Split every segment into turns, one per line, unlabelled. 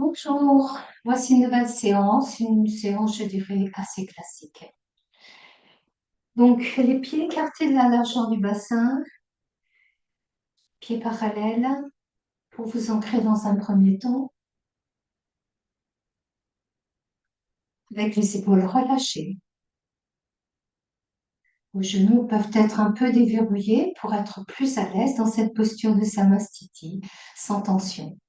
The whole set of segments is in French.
Bonjour, voici une séance, je dirais, assez classique. Donc, les pieds écartés de la largeur du bassin, pieds parallèles, pour vous ancrer dans un premier temps, avec les épaules relâchées. Vos genoux peuvent être un peu déverrouillés pour être plus à l'aise dans cette posture de Samastiti, sans tension.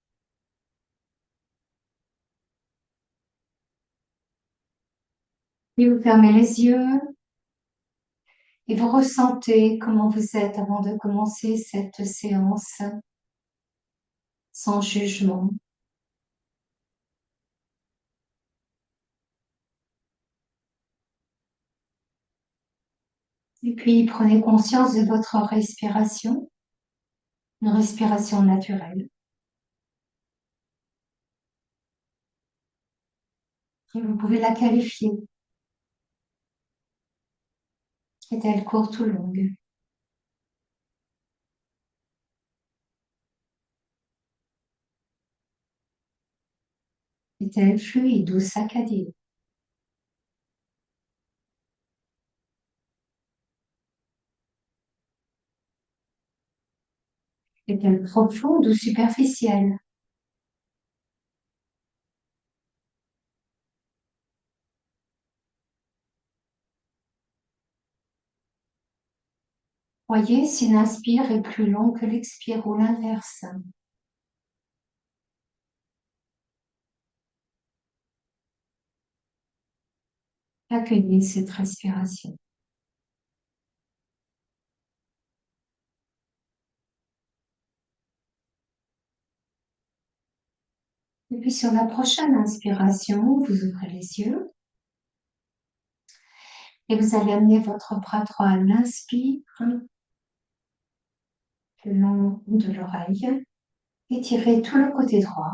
Et vous fermez les yeux et vous ressentez comment vous êtes avant de commencer cette séance, sans jugement. Et puis, prenez conscience de votre respiration, une respiration naturelle. Et vous pouvez la qualifier. Est-elle courte ou longue? Est-elle fluide ou saccadée? Est-elle profonde ou superficielle? Voyez si l'inspire est plus long que l'expire ou l'inverse. Accueillez cette respiration. Et puis sur la prochaine inspiration, vous ouvrez les yeux et vous allez amener votre bras droit à l'inspire le long de l'oreille. Étirez tout le côté droit.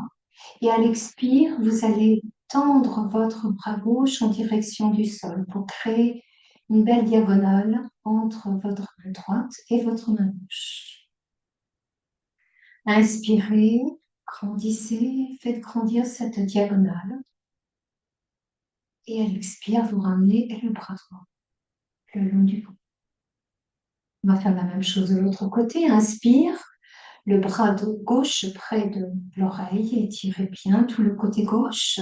Et à l'expire, vous allez tendre votre bras gauche en direction du sol pour créer une belle diagonale entre votre main droite et votre main gauche. Inspirez, grandissez, faites grandir cette diagonale. Et à l'expire, vous ramenez le bras droit le long du cou. On va faire la même chose de l'autre côté. Inspire, le bras gauche près de l'oreille, étirez bien tout le côté gauche.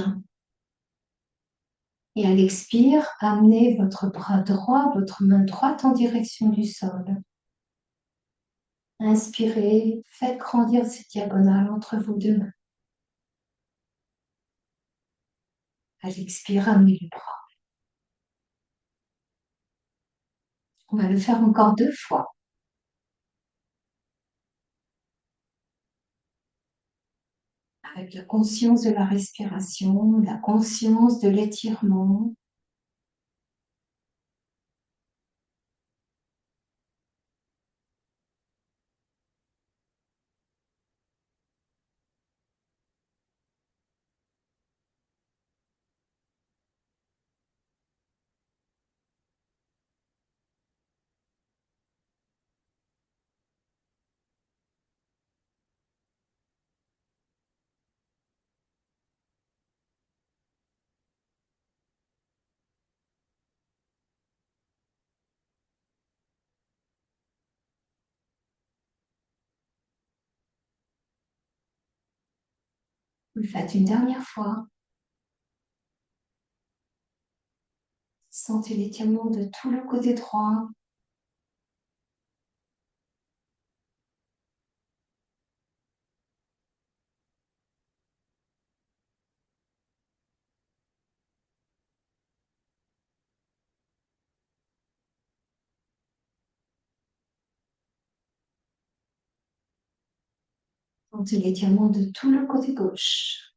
Et à l'expire, amenez votre bras droit, votre main droite en direction du sol. Inspirez, faites grandir cette diagonale entre vos deux mains. À l'expire, amenez le bras. On va le faire encore 2 fois. Avec la conscience de la respiration, la conscience de l'étirement. Vous le faites une dernière fois. Sentez l'étirement de tout le côté droit. Sentez l'étirement de tout le côté gauche.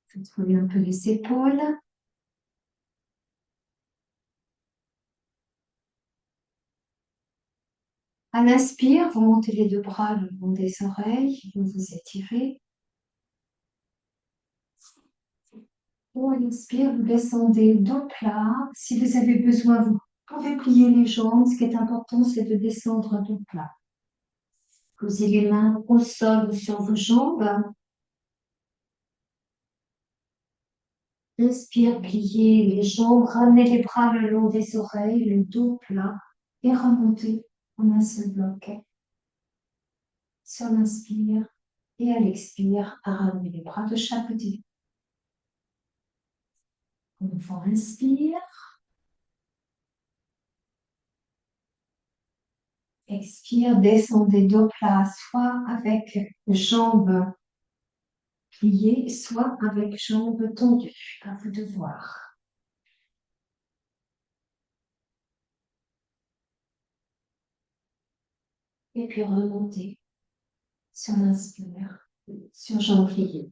Faites rouler un peu les épaules. À l'inspire, vous montez les deux bras le long des oreilles, vous vous étirez. Et à l'expire, vous descendez dos plat. Si vous avez besoin, vous pouvez plier les jambes. Ce qui est important, c'est de descendre dos plat. Posez les mains au sol ou sur vos jambes. Inspire, pliez les jambes, ramenez les bras le long des oreilles, le dos plat et remontez en un seul bloc. Sur l'inspire et à l'expire, ramenez les bras de chaque côté. Une fois inspire. Expire, descendez dos plat, soit avec jambes pliées, soit avec jambes tendues. À vous de voir. Et puis remontez sur l'inspire, sur jambes pliées,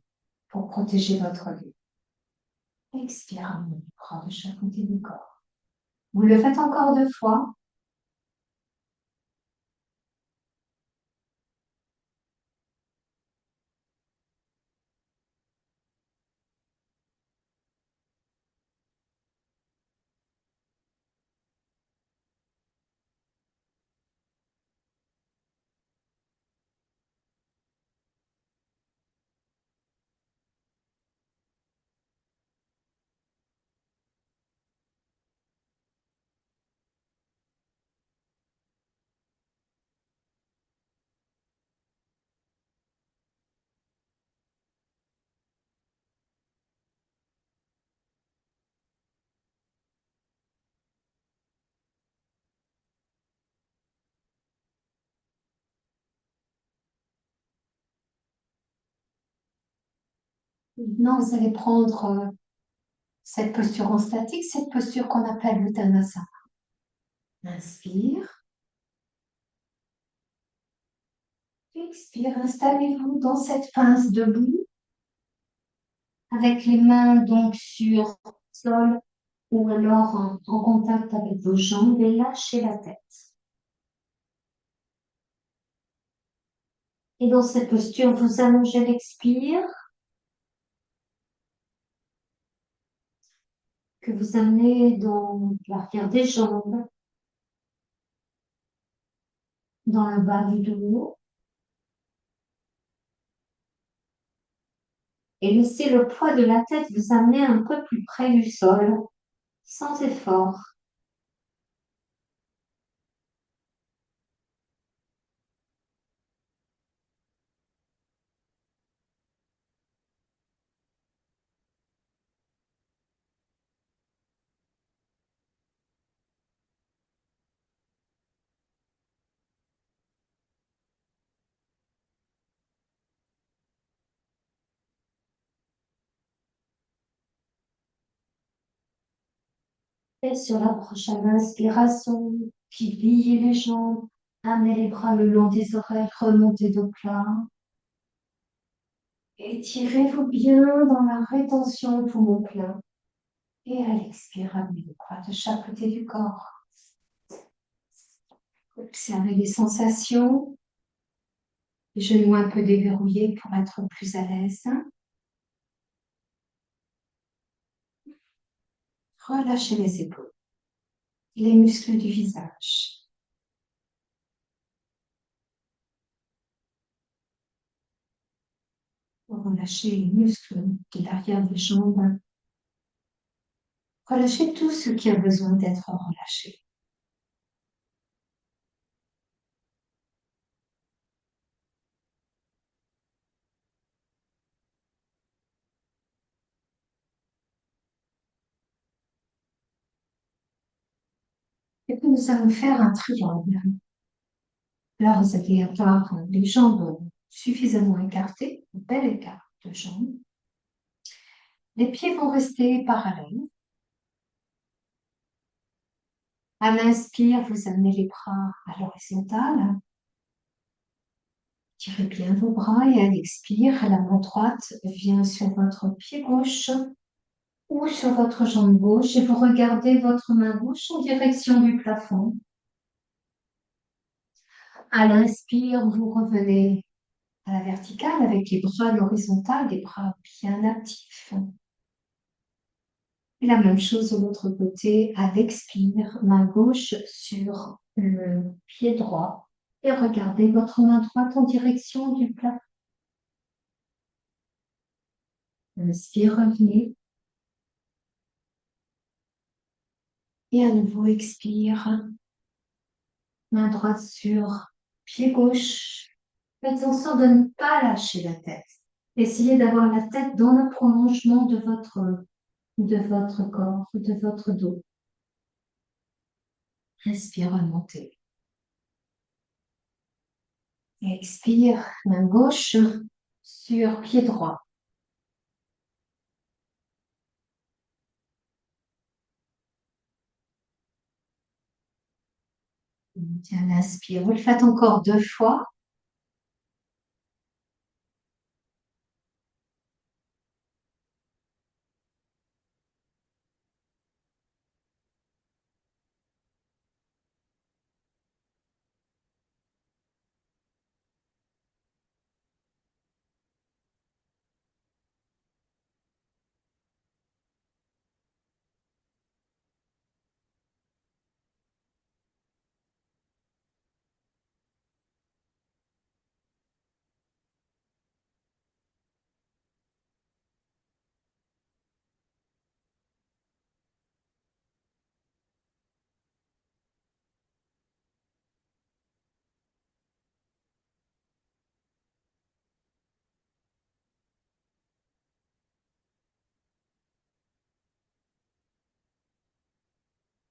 pour protéger votre vie. Expire, ramenez les bras de chaque côté du corps. Vous le faites encore 2 fois. Maintenant, vous allez prendre cette posture en statique, cette posture qu'on appelle le Uttanasana. Inspire. Expire. Installez-vous dans cette pince debout avec les mains donc sur le sol ou alors en contact avec vos jambes et lâchez la tête. Et dans cette posture, vous allongez l'expire que vous amenez dans l'arrière des jambes, dans le bas du dos. Et laissez le poids de la tête vous amener un peu plus près du sol, sans effort. Et sur la prochaine inspiration, pliez les jambes, amenez les bras le long des oreilles, remontez dos plat. Étirez-vous bien dans la rétention poumon plein. Et à l'expire, amenez les bras de chaque côté du corps. Observez les sensations. Les genoux un peu déverrouillés pour être plus à l'aise. Relâchez les épaules, les muscles du visage. Relâchez les muscles de l'arrière des jambes. Relâchez tout ce qui a besoin d'être relâché. Et puis nous allons faire un triangle. Là, vous allez avoir les jambes suffisamment écartées, un bel écart de jambes. Les pieds vont rester parallèles. À l'inspire, vous amenez les bras à l'horizontale. Tirez bien vos bras et à l'expire, la main droite vient sur votre pied gauche ou sur votre jambe gauche et vous regardez votre main gauche en direction du plafond. À l'inspire, vous revenez à la verticale avec les bras à l'horizontale, les bras bien actifs. Et la même chose de l'autre côté, à l'expire, main gauche sur le pied droit. Et regardez votre main droite en direction du plafond. Inspire, revenez. Et à nouveau, expire. Main droite sur pied gauche. Faites en sorte de ne pas lâcher la tête. Essayez d'avoir la tête dans le prolongement de votre corps, de votre dos. Respire, remontez. Expire, main gauche sur pied droit. Bien, inspire. Vous le faites encore 2 fois.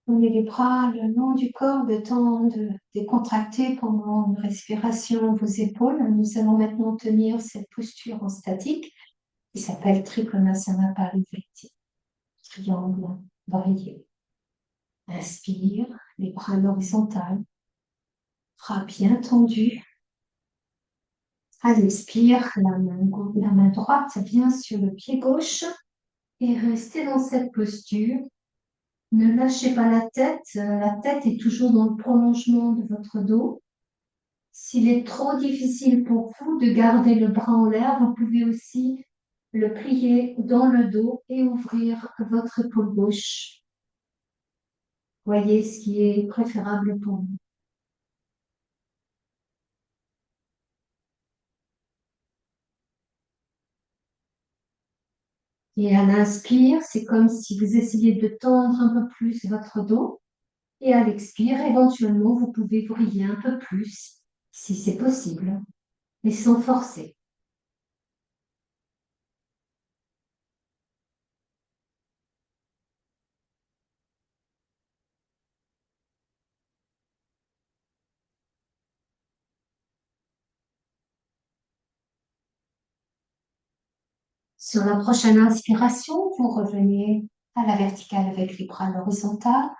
Prenez les bras le long du corps, le temps de décontracter pendant une respiration vos épaules. Nous allons maintenant tenir cette posture en statique qui s'appelle Trikonasana Parivritti, triangle varié. Inspire, les bras à l'horizontale, bras bien tendus. À l'expire, la main droite vient sur le pied gauche et restez dans cette posture. Ne lâchez pas la tête. La tête est toujours dans le prolongement de votre dos. S'il est trop difficile pour vous de garder le bras en l'air, vous pouvez aussi le plier dans le dos et ouvrir votre épaule gauche. Voyez ce qui est préférable pour vous. Et à l'inspire, c'est comme si vous essayez de tendre un peu plus votre dos. Et à l'expire, éventuellement, vous pouvez vriller un peu plus, si c'est possible, mais sans forcer. Sur la prochaine inspiration, vous revenez à la verticale avec les bras à l'horizontale.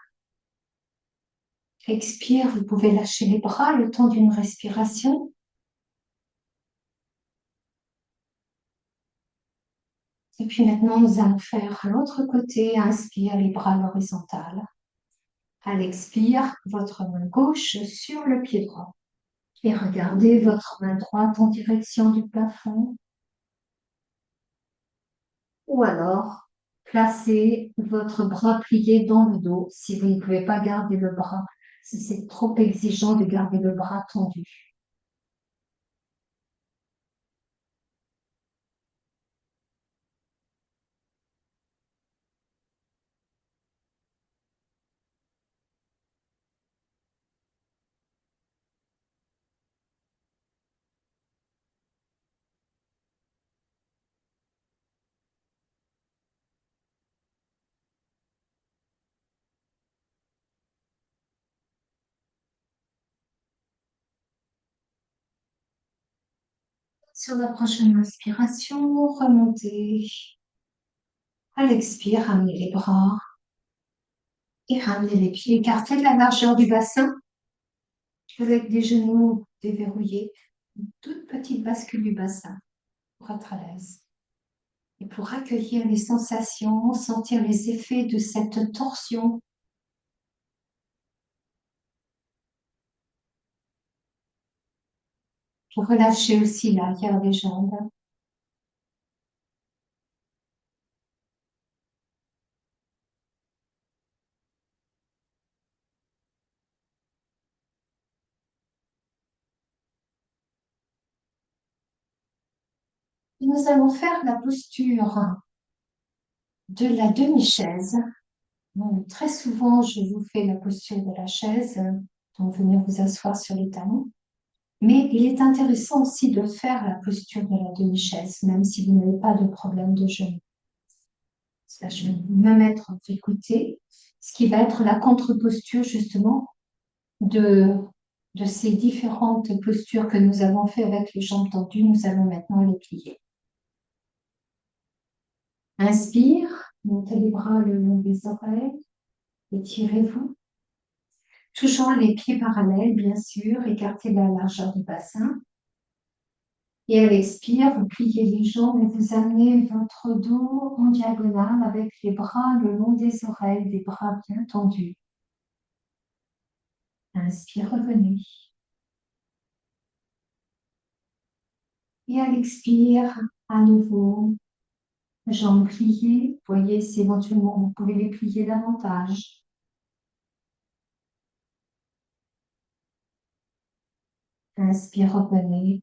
Expire, vous pouvez lâcher les bras le temps d'une respiration. Et puis maintenant, nous allons faire l'autre côté. Inspire, les bras à l'horizontale. À l'expire, votre main gauche sur le pied droit. Et regardez votre main droite en direction du plafond. Ou alors, placez votre bras plié dans le dos si vous ne pouvez pas garder le bras, si c'est trop exigeant de garder le bras tendu. Sur la prochaine inspiration, remontez. À l'expire, ramenez les bras et ramenez les pieds écartés de la largeur du bassin avec des genoux déverrouillés. Une toute petite bascule du bassin pour être à l'aise. Et pour accueillir les sensations, sentir les effets de cette torsion. Pour relâcher aussi l'arrière des jambes. Nous allons faire la posture de la demi-chaise. Bon, très souvent, je vous fais la posture de la chaise, donc venez vous asseoir sur les talons. Mais il est intéressant aussi de faire la posture de la demi-chaise, même si vous n'avez pas de problème de genou. Là, je vais me mettre du côté, ce qui va être la contre-posture justement de, de ces différentes postures que nous avons fait avec les jambes tendues. Nous allons maintenant les plier. Inspire, montez les bras le long des oreilles, étirez-vous. Toujours les pieds parallèles, bien sûr, écartez la largeur du bassin. Et à l'expire, vous pliez les jambes et vous amenez votre dos en diagonale avec les bras le long des oreilles, des bras bien tendus. Inspire, revenez. Et à l'expire, à nouveau, jambes pliées. Voyez si éventuellement vous pouvez les plier davantage. Inspire, revenez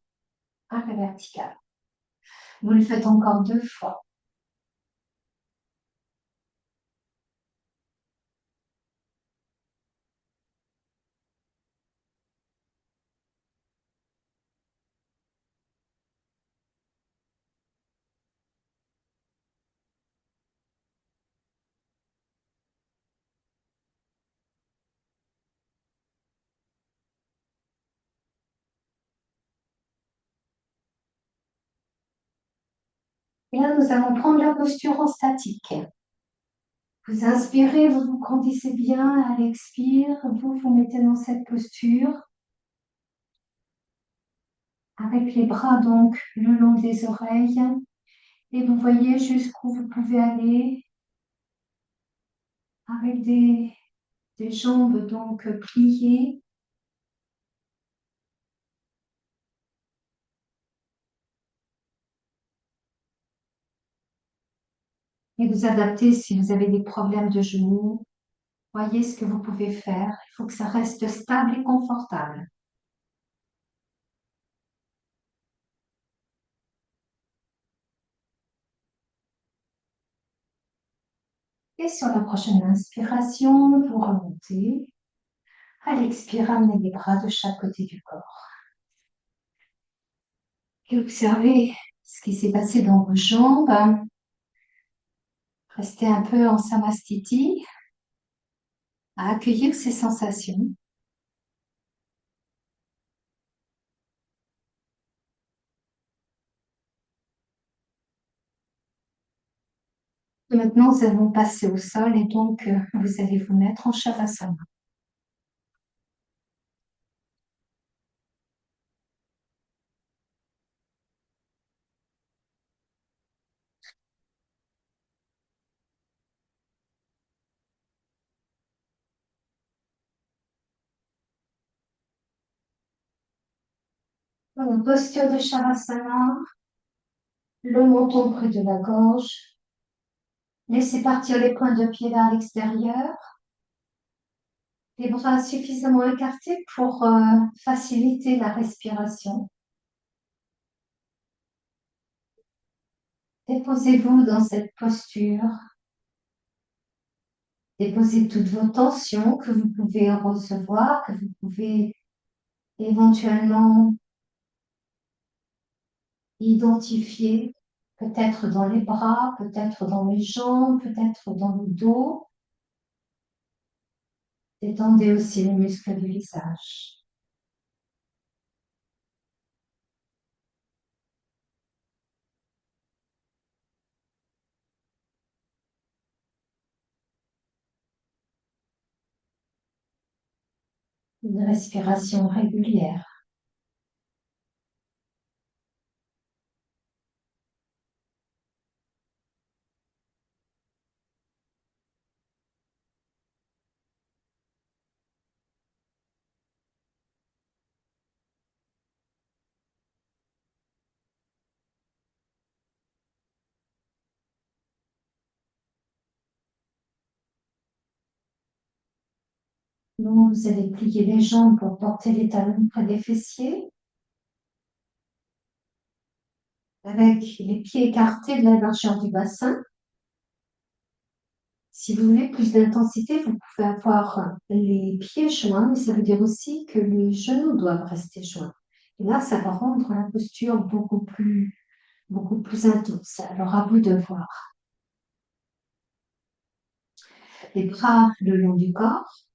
à la verticale. Vous le faites encore 2 fois. Et là, nous allons prendre la posture en statique. Vous inspirez, vous vous grandissez bien. À l'expire, vous vous mettez dans cette posture avec les bras donc le long des oreilles. Et vous voyez jusqu'où vous pouvez aller avec des jambes donc pliées. Et vous adaptez si vous avez des problèmes de genoux. Voyez ce que vous pouvez faire. Il faut que ça reste stable et confortable. Et sur la prochaine inspiration, vous remontez. À l'expire, amenez les bras de chaque côté du corps. Et observez ce qui s'est passé dans vos jambes. Restez un peu en samastiti, à accueillir ces sensations. Maintenant, nous allons passer au sol et donc vous allez vous mettre en Shavasana. En posture de Shavasana, le menton près de la gorge. Laissez partir les pointes de pied vers l'extérieur. Les bras suffisamment écartés pour faciliter la respiration. Déposez-vous dans cette posture. Déposez toutes vos tensions que vous pouvez recevoir, que vous pouvez éventuellement identifier, peut-être dans les bras, peut-être dans les jambes, peut-être dans le dos. Détendez aussi les muscles du visage. Une respiration régulière. Donc, vous allez plier les jambes pour porter les talons près des fessiers. avec les pieds écartés de la largeur du bassin. Si vous voulez plus d'intensité, vous pouvez avoir les pieds joints, mais ça veut dire aussi que les genoux doivent rester joints. Et là, ça va rendre la posture beaucoup plus intense. Alors, à vous de voir. Les bras le long du corps.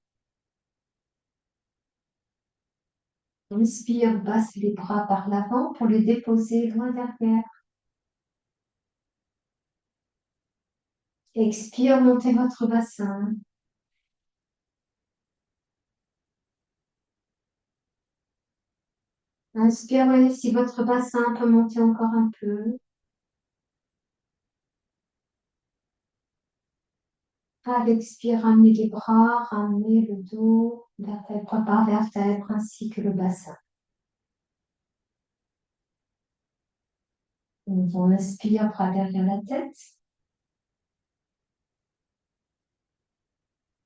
Inspire, passe les bras par l'avant pour les déposer loin derrière. Expire, montez votre bassin. Inspire, voyez si votre bassin peut monter encore un peu. À l'expire, ramenez les bras, ramenez le dos, vertèbre par vertèbre, ainsi que le bassin. On inspire, bras derrière la tête.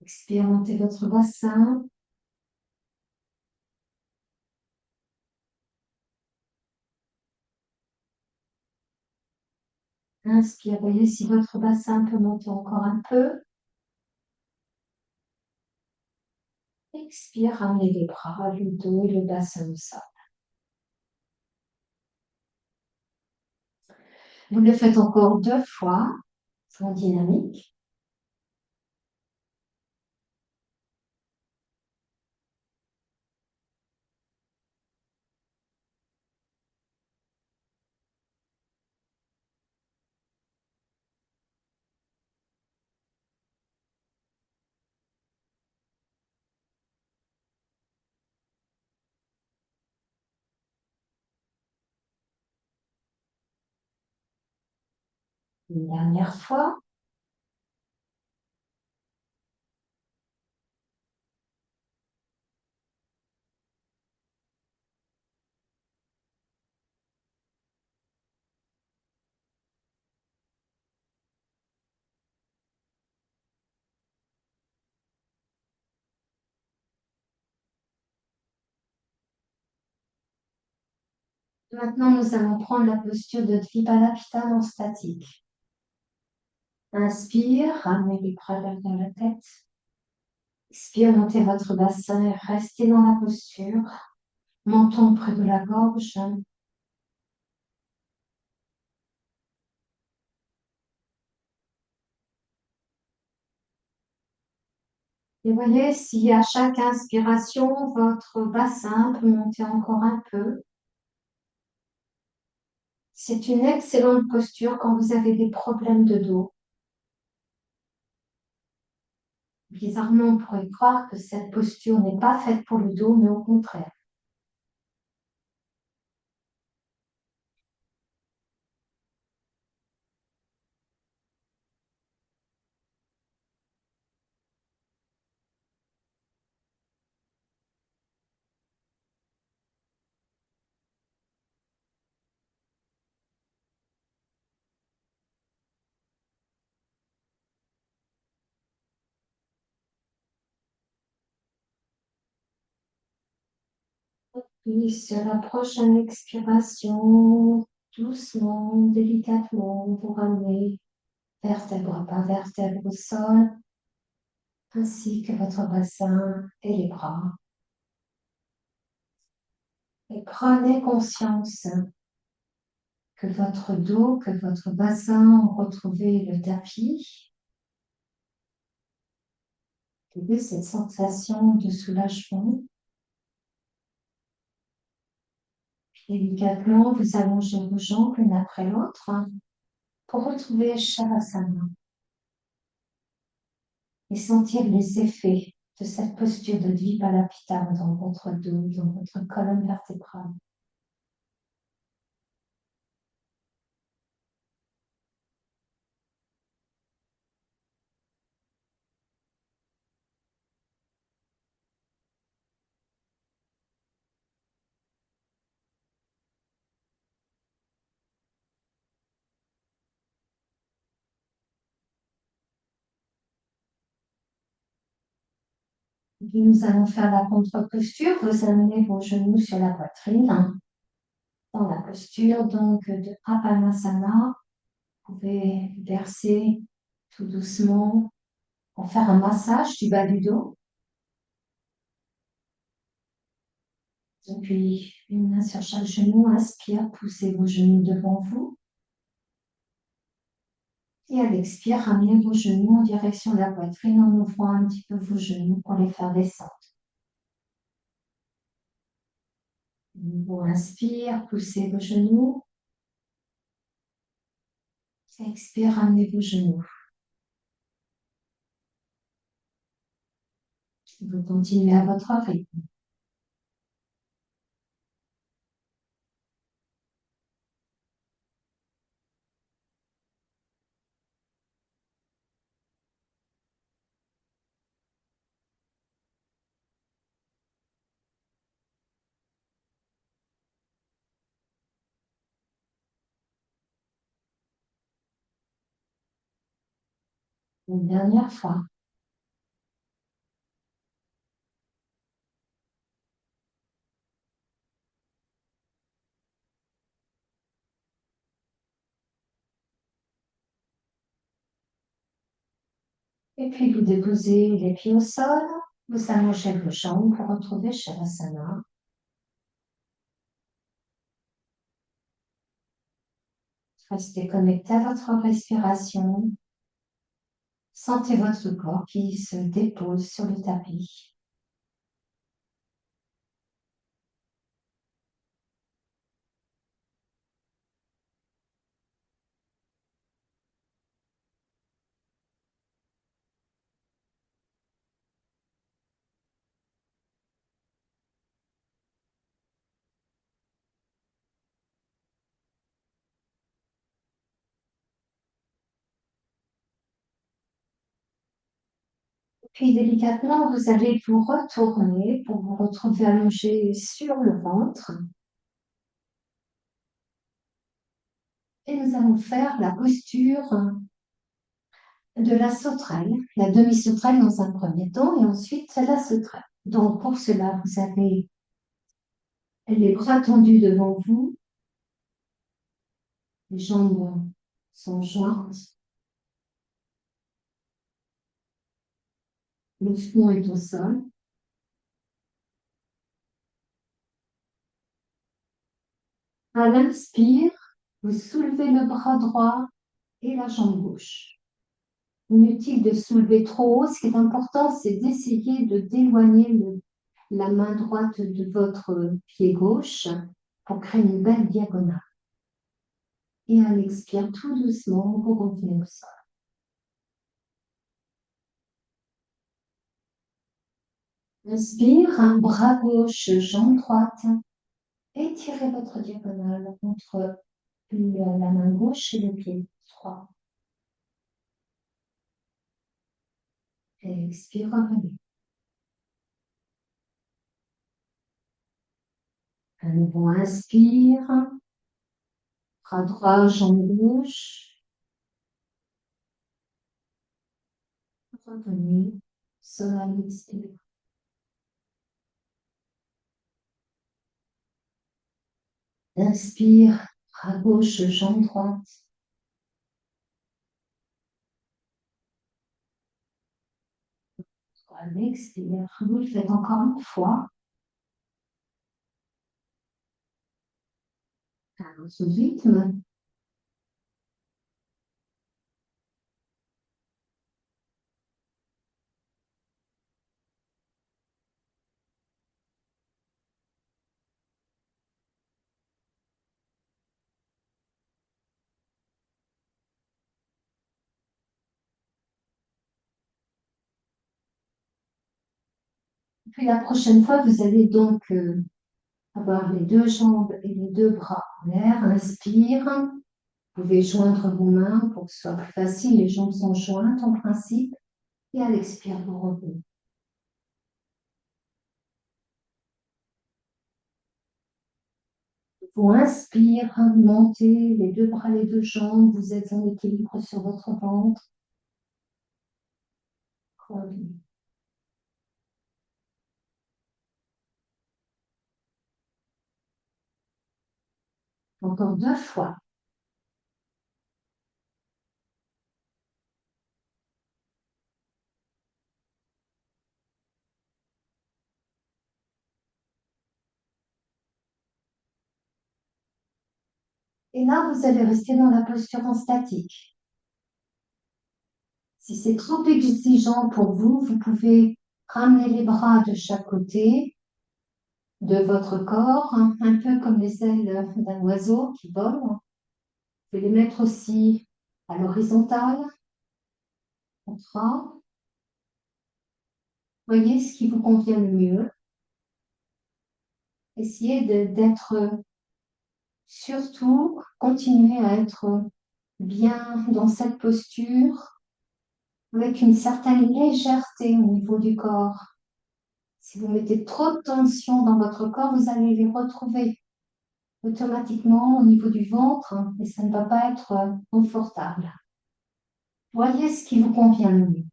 Expire, montez votre bassin. Inspire, voyez si votre bassin peut monter encore un peu. Expire, ramenez les bras, le dos et le bassin au sol. Vous le faites encore 2 fois, en dynamique. Une dernière fois. Maintenant, nous allons prendre la posture de Dviparapita en statique. Inspire, ramenez les bras derrière la tête. Expire, montez votre bassin et restez dans la posture. Menton près de la gorge. Et voyez si à chaque inspiration, votre bassin peut monter encore un peu. C'est une excellente posture quand vous avez des problèmes de dos. Bizarrement, on pourrait croire que cette posture n'est pas faite pour le dos, mais au contraire. Puis sur la prochaine expiration, doucement, délicatement, vous ramenez vertèbre par vertèbre au sol, ainsi que votre bassin et les bras. Et prenez conscience que votre dos, que votre bassin ont retrouvé le tapis. Et cette sensation de soulagement. Délicatement, vous allongez vos jambes l'une après l'autre pour retrouver Shavasana et sentir les effets de cette posture de Dviparapita dans votre dos, dans votre colonne vertébrale. Puis nous allons faire la contre-posture. Vous amenez vos genoux sur la poitrine Dans la posture donc de Apanasana, vous pouvez verser tout doucement pour faire un massage du bas du dos. Puis une main sur chaque genou, inspire, poussez vos genoux devant vous. Et à l'expire, ramenez vos genoux en direction de la poitrine en ouvrant un petit peu vos genoux pour les faire descendre. Vous inspire, poussez vos genoux. Expire, ramenez vos genoux. Vous continuez à votre rythme. Une dernière fois. Et puis vous déposez les pieds au sol. Vous allongez vos jambes pour retrouver Shavasana. Restez connecté à votre respiration. Sentez votre corps qui se dépose sur le tapis. Puis délicatement, vous allez vous retourner pour vous retrouver allongé sur le ventre. Et nous allons faire la posture de la sauterelle, la demi-sauterelle dans un premier temps et ensuite la sauterelle. Donc pour cela, vous avez les bras tendus devant vous, les jambes sont jointes, le front est au sol. À l'inspire, vous soulevez le bras droit et la jambe gauche. Inutile de soulever trop haut. Ce qui est important, c'est d'essayer de d'éloigner la main droite de votre pied gauche pour créer une belle diagonale. Et à l'expire, tout doucement, vous revenez au sol. Inspire, un bras gauche, jambe droite. Étirez votre diagonale entre la main gauche et le pied droit. Et expire, revenez. À nouveau, inspire. Bras droit, jambe gauche. Revenez. Sol à l'expire. Inspire, bras gauche, jambe droite. À l'expire, vous le faites encore une fois. À votre rythme. Puis la prochaine fois, vous allez donc avoir les deux jambes et les deux bras en l'air. Inspire. Vous pouvez joindre vos mains pour que ce soit plus facile. Les jambes sont jointes en principe. Et à l'expire, vous revenez. Vous inspire, montez les deux bras, les deux jambes. Vous êtes en équilibre sur votre ventre. Revenez. Encore 2 fois. Et là, vous allez rester dans la posture en statique. Si c'est trop exigeant pour vous, vous pouvez ramener les bras de chaque côté de votre corps, hein, un peu comme les ailes d'un oiseau qui vole. Vous pouvez les mettre aussi à l'horizontale, au contrat. Voyez ce qui vous convient le mieux. Essayez d'être, surtout, continuez à être bien dans cette posture avec une certaine légèreté au niveau du corps. Si vous mettez trop de tension dans votre corps, vous allez les retrouver automatiquement au niveau du ventre, hein, et ça ne va pas être confortable. Voyez ce qui vous convient le mieux.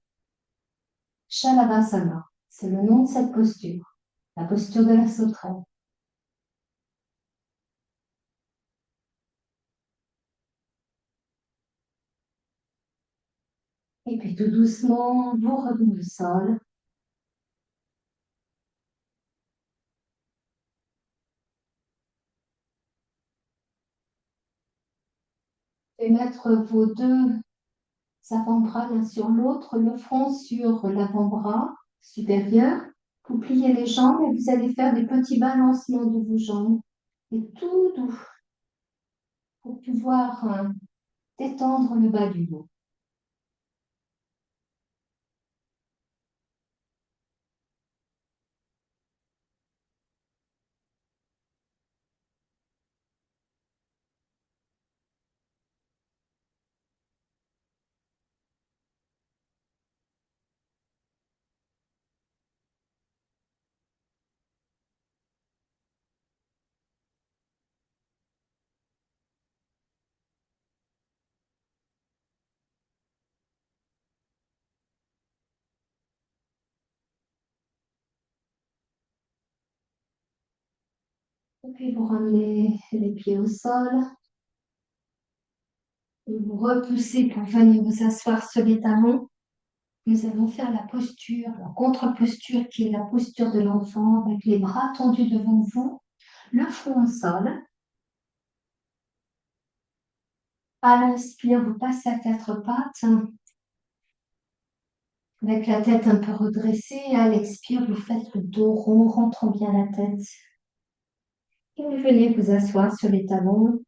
Shalavasana, c'est le nom de cette posture, la posture de la sauterelle. Et puis tout doucement, vous revenez au sol. Et mettre vos deux avant-bras l'un sur l'autre, le front sur l'avant-bras supérieur. Vous pliez les jambes et vous allez faire des petits balancements de vos jambes. Et tout doux pour pouvoir détendre le bas du dos. Et puis vous ramenez les pieds au sol. Et vous repoussez pour venir vous asseoir sur les talons. Nous allons faire la posture, la contre-posture qui est la posture de l'enfant avec les bras tendus devant vous, le front au sol. À l'inspire, vous passez à quatre pattes avec la tête un peu redressée. Et à l'expire, vous faites le dos rond, rentrant bien la tête. Et vous venez vous asseoir sur les talons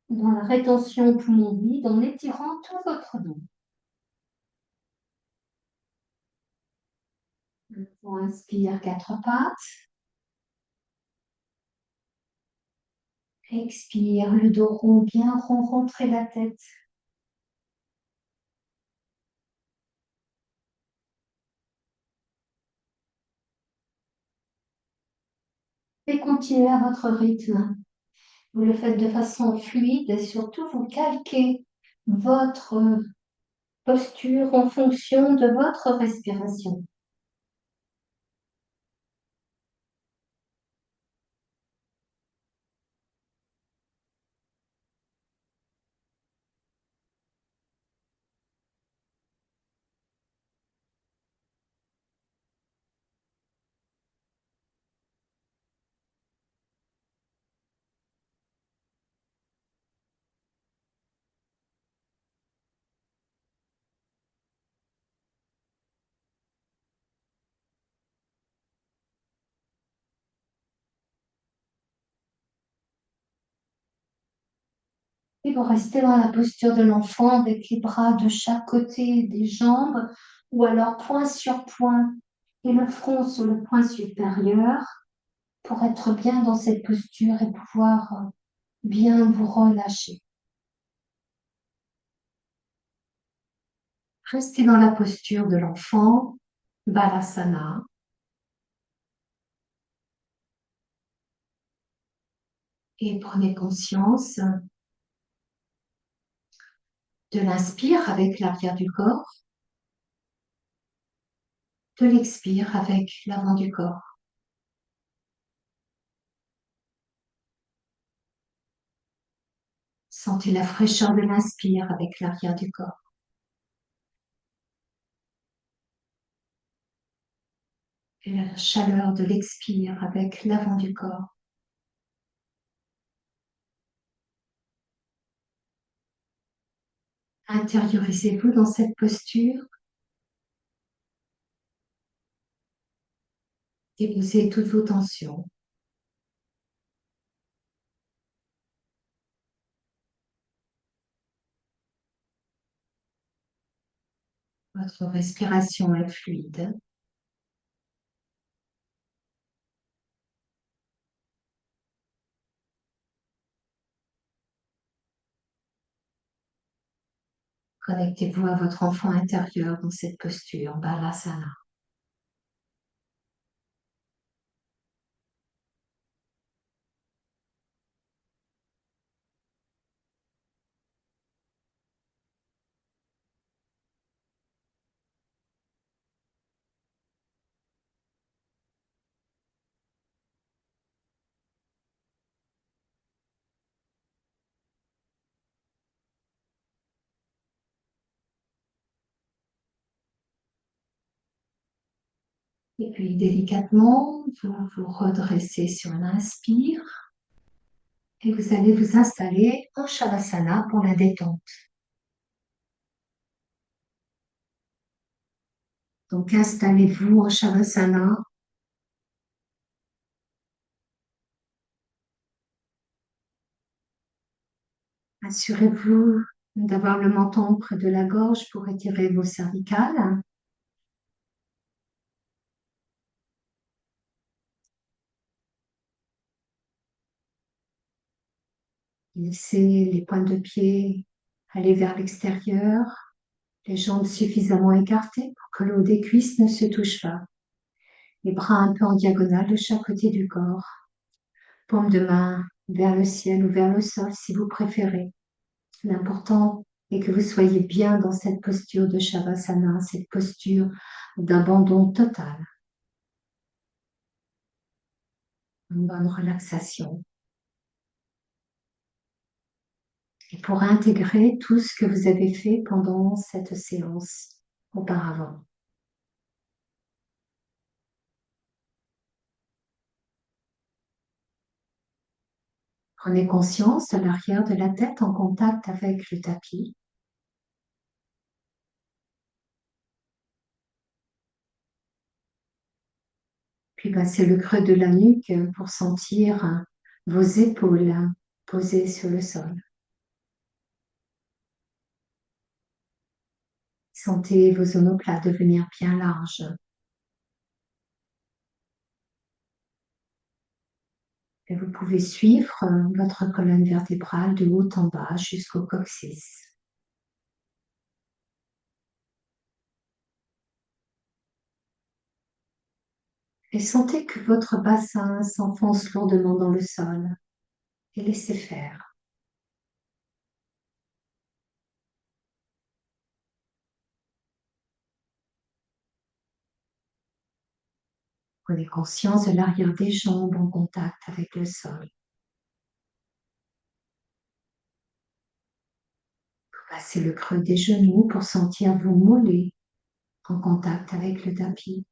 dans la rétention poumon vide en étirant tout votre dos. On inspire quatre pattes. Expire, le dos rond, bien rond, rentrez la tête. Et continuez à votre rythme. Vous le faites de façon fluide et surtout vous calquez votre posture en fonction de votre respiration. Et vous restez dans la posture de l'enfant avec les bras de chaque côté des jambes ou alors point sur point et le front sur le point supérieur pour être bien dans cette posture et pouvoir bien vous relâcher. Restez dans la posture de l'enfant, Balasana, et prenez conscience de l'inspire avec l'arrière du corps, de l'expire avec l'avant du corps. Sentez la fraîcheur de l'inspire avec l'arrière du corps et la chaleur de l'expire avec l'avant du corps. Intériorisez-vous dans cette posture, déposez toutes vos tensions. Votre respiration est fluide. Connectez-vous à votre enfant intérieur dans cette posture, Balasana. Et puis délicatement, vous vous redressez sur l'inspire et vous allez vous installer en Shavasana pour la détente. Donc installez-vous en Shavasana. Assurez-vous d'avoir le menton près de la gorge pour étirer vos cervicales. Laissez les pointes de pied aller vers l'extérieur, les jambes suffisamment écartées pour que le haut des cuisses ne se touche pas. Les bras un peu en diagonale de chaque côté du corps. Paume de main vers le ciel ou vers le sol si vous préférez. L'important est que vous soyez bien dans cette posture de Shavasana, cette posture d'abandon total, une bonne relaxation. Et pour intégrer tout ce que vous avez fait pendant cette séance auparavant. Prenez conscience de l'arrière de la tête en contact avec le tapis. Puis passez le creux de la nuque pour sentir vos épaules posées sur le sol. Sentez vos omoplates devenir bien larges. Et vous pouvez suivre votre colonne vertébrale de haut en bas jusqu'au coccyx. Et sentez que votre bassin s'enfonce lourdement dans le sol et laissez faire. Prenez conscience de l'arrière des jambes en contact avec le sol. Passez le creux des genoux pour sentir vos mollets en contact avec le tapis.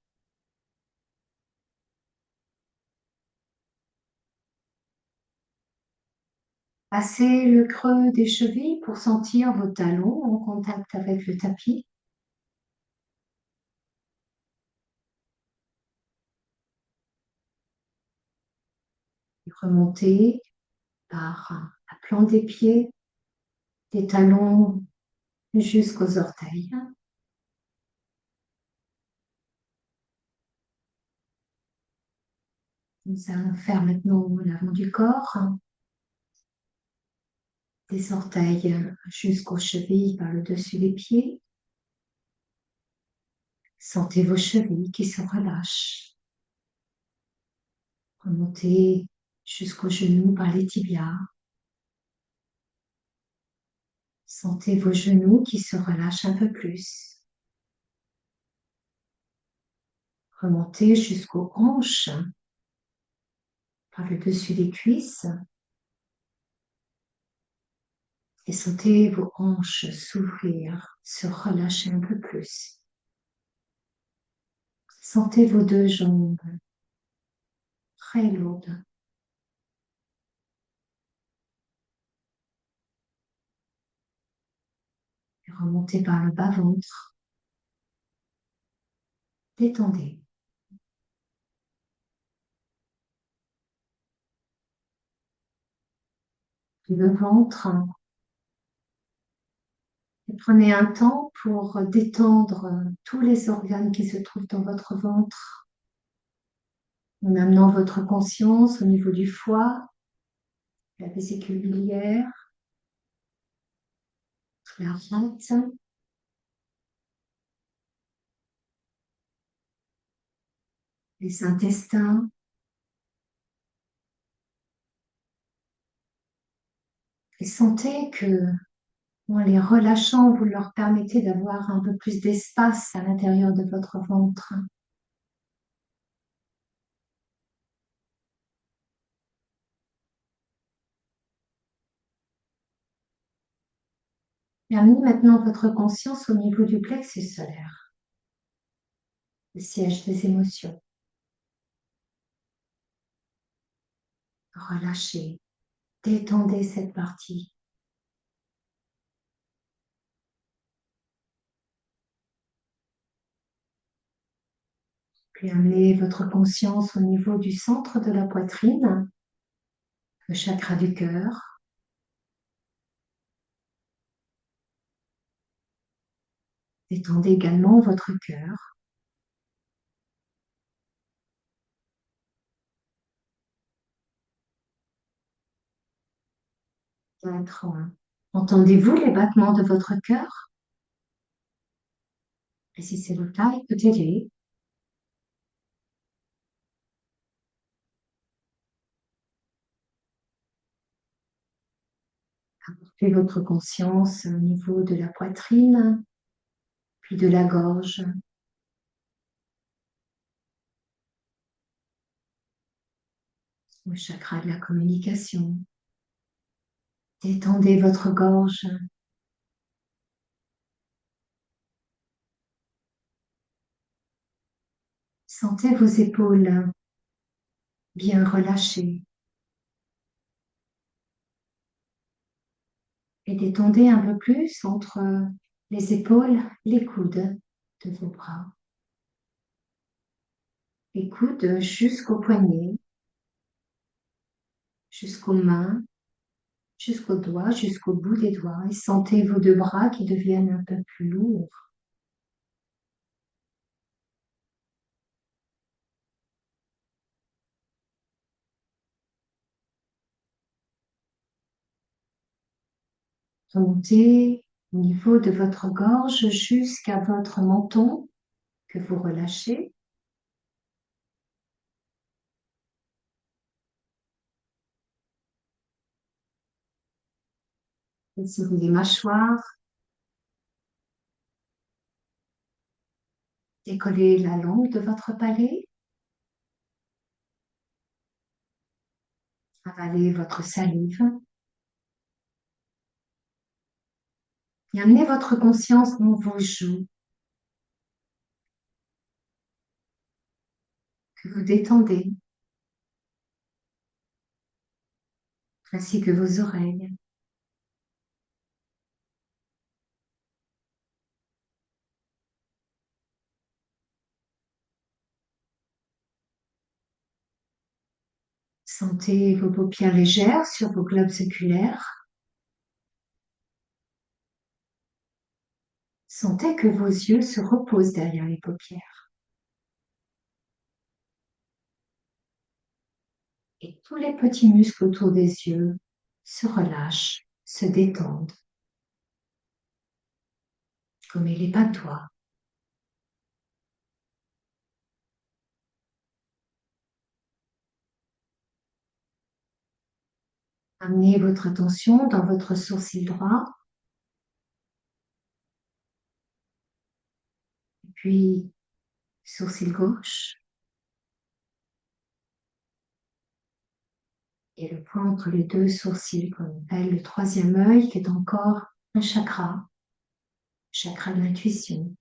Passez le creux des chevilles pour sentir vos talons en contact avec le tapis. Et remontez par la plante des pieds, des talons jusqu'aux orteils. Nous allons faire maintenant l'avant du corps, des orteils jusqu'aux chevilles par le dessus des pieds. Sentez vos chevilles qui se relâchent. Remontez jusqu'aux genoux par les tibias. Sentez vos genoux qui se relâchent un peu plus. Remontez jusqu'aux hanches par le dessus des cuisses. Et sentez vos hanches s'ouvrir, se relâcher un peu plus. Sentez vos deux jambes très lourdes. Et remontez par le bas-ventre. Détendez. Puis le ventre. Et prenez un temps pour détendre tous les organes qui se trouvent dans votre ventre, en amenant votre conscience au niveau du foie, la vésicule biliaire, la rate, les intestins. Et sentez que, en les relâchant, vous leur permettez d'avoir un peu plus d'espace à l'intérieur de votre ventre. Et amenez maintenant votre conscience au niveau du plexus solaire, le siège des émotions. Relâchez, détendez cette partie. Puis amenez votre conscience au niveau du centre de la poitrine, le chakra du cœur. Détendez également votre cœur. Peut-être, entendez-vous les battements de votre cœur? Et si c'est le cas, écoutez-les. Apportez votre conscience au niveau de la poitrine, puis de la gorge, le chakra de la communication. Détendez votre gorge. Sentez vos épaules bien relâchées. Et détendez un peu plus entre les épaules, les coudes de vos bras. Les coudes jusqu'aux poignets, jusqu'aux mains, jusqu'aux doigts, jusqu'au bout des doigts. Et sentez vos deux bras qui deviennent un peu plus lourds. Remontez au niveau de votre gorge jusqu'à votre menton que vous relâchez. Étirez les mâchoires. Décollez la langue de votre palais. Avalez votre salive. Et amenez votre conscience dans vos joues que vous détendez, ainsi que vos oreilles. Sentez vos paupières légères sur vos globes oculaires. Sentez que vos yeux se reposent derrière les paupières. Et tous les petits muscles autour des yeux se relâchent, se détendent, comme les pas de doigts. Amenez votre attention dans votre sourcil droit, puis sourcil gauche et le point entre les deux sourcils qu'on appelle le troisième œil, qui est encore un chakra de l'intuition.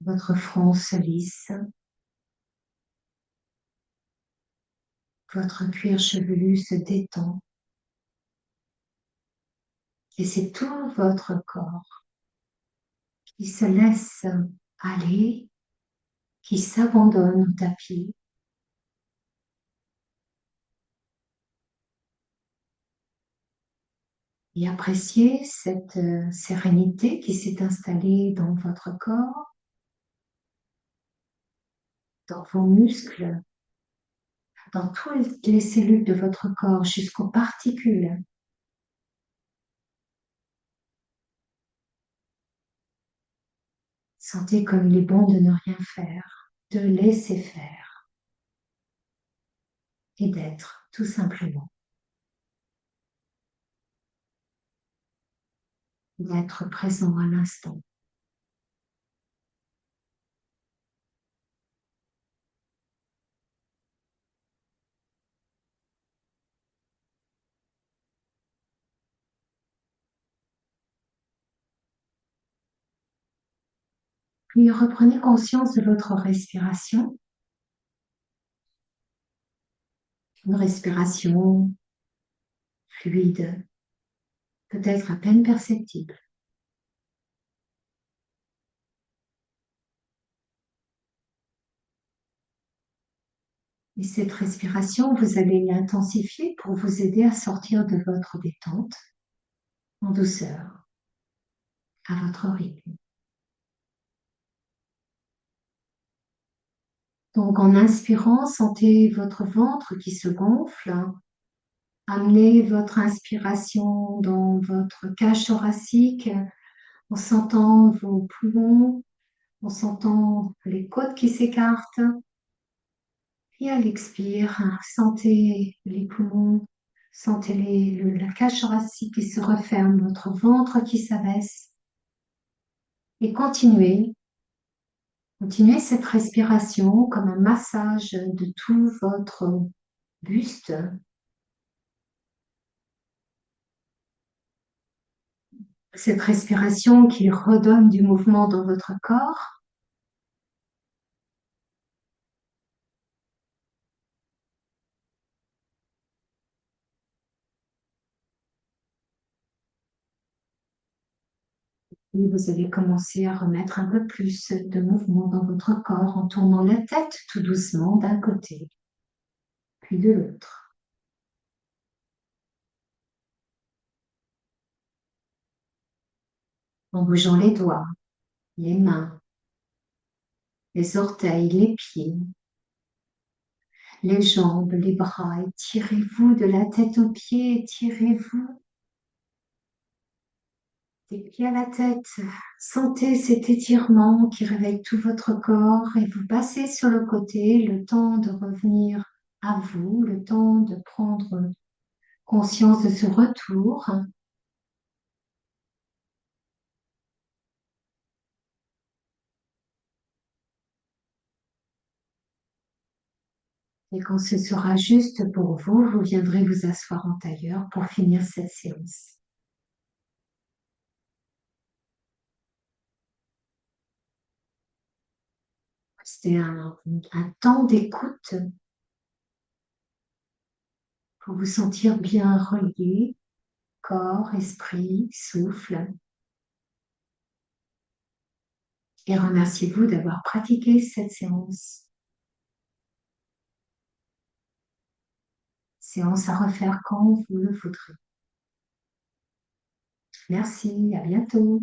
Votre front se lisse, votre cuir chevelu se détend et c'est tout votre corps qui se laisse aller, qui s'abandonne au tapis. Et appréciez cette sérénité qui s'est installée dans votre corps, dans vos muscles, dans toutes les cellules de votre corps jusqu'aux particules. Sentez comme il est bon de ne rien faire, de laisser faire et d'être tout simplement, d'être présent à l'instant. Puis reprenez conscience de votre respiration, une respiration fluide, peut-être à peine perceptible. Et cette respiration, vous allez l'intensifier pour vous aider à sortir de votre détente en douceur, à votre rythme. Donc en inspirant, sentez votre ventre qui se gonfle. Amenez votre inspiration dans votre cage thoracique en sentant vos poumons, en sentant les côtes qui s'écartent. Et à l'expire, sentez les poumons, sentez la cage thoracique qui se referme, votre ventre qui s'abaisse. Et continuez cette respiration comme un massage de tout votre buste. Cette respiration qui redonne du mouvement dans votre corps. Et vous allez commencer à remettre un peu plus de mouvement dans votre corps en tournant la tête tout doucement d'un côté, puis de l'autre. En bougeant les doigts, les mains, les orteils, les pieds, les jambes, les bras. Étirez-vous de la tête aux pieds, étirez-vous des pieds à la tête. Sentez cet étirement qui réveille tout votre corps et vous passez sur le côté, le temps de revenir à vous, le temps de prendre conscience de ce retour. Et quand ce sera juste pour vous, vous viendrez vous asseoir en tailleur pour finir cette séance. C'était un temps d'écoute pour vous sentir bien relié, corps, esprit, souffle. Et remerciez-vous d'avoir pratiqué cette séance. Séance à refaire quand vous le voudrez. Merci, à bientôt.